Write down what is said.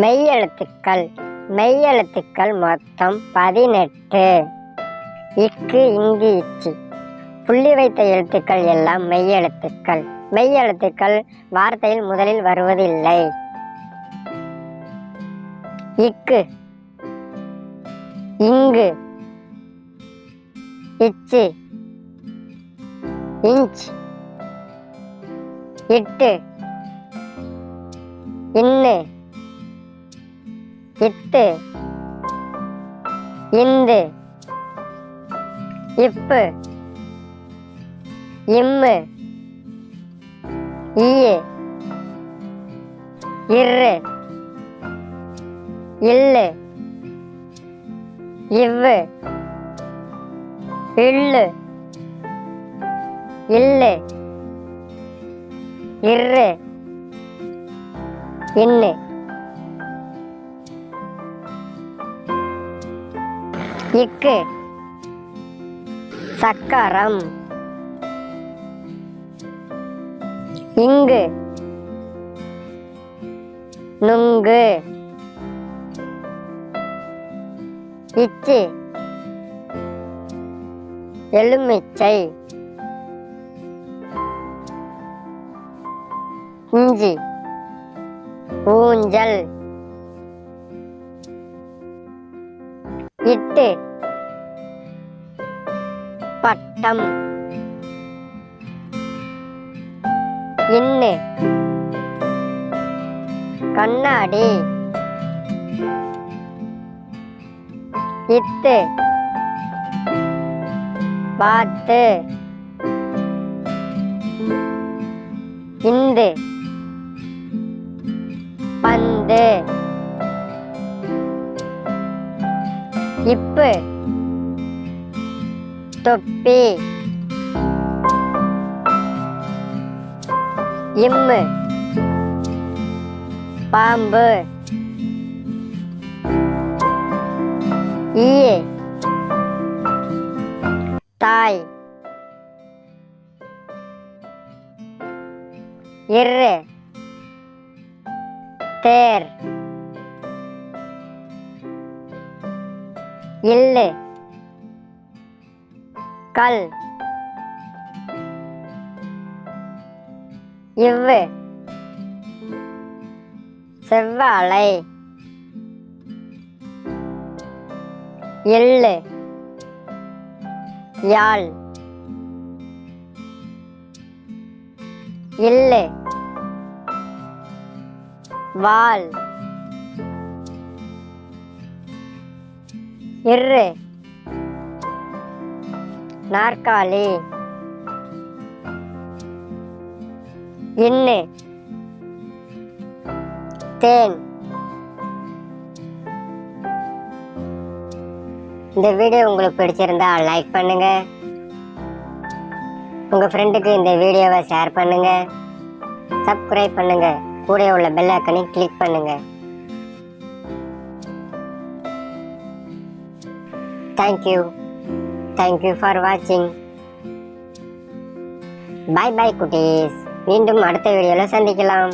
மெய்யெழுத்துக்கள். மெய்யெழுத்துக்கள் மொத்தம் 18. இக்கு, இங்கு, இச்சி. புள்ளி வைத்த எழுத்துக்கள் எல்லாம் மெய்யெழுத்துக்கள். மெய்யெழுத்துக்கள் வார்த்தையில் முதலில் வருவதில்லை. இக்கு, இங்கு, இச்சு, இஞ்ச், இட்டு, இன்னு, இத்து, இந்து, இப்பு, இம்மு, ஈயு, இர்ரு, இல்லு, இவ்வு, இல்லு, இல்லு, இர்ரு, இன்னு. இக்கு, சக்கரம். இங்கு, நுங்கு. இச்சு, எலுமிச்சை. இஞ்சி, ஊஞ்சல். இட்டு, பட்டம். இன்னு, கண்ணாடி. இத்து, வாத்து. இந்து, பந்து. இப்பு, தொப்பி. இம்மு, பாம்பு. ஈயே, தாய். இர்ரு, தேர். இல்லு, கல். இவ்வு, செவ்வாழை. எள்ளு, யாழ். இல்லு, வாள். இர்ரு, நாற்காலி. இன்னு, தேன். இந்த வீடியோ உங்களுக்கு பிடிச்சிருந்தா லைக் பண்ணுங்க. உங்க ஃப்ரெண்டுக்கு இந்த வீடியோவை ஷேர் பண்ணுங்க. சப்ஸ்கிரைப் பண்ணுங்க. கூட உள்ள பெல் ஐகானை கிளிக் பண்ணுங்க. Thank you for watching. Bye bye குட்டீஸ். மீண்டும் அடுத்த வீடியோல சந்திக்கலாம்.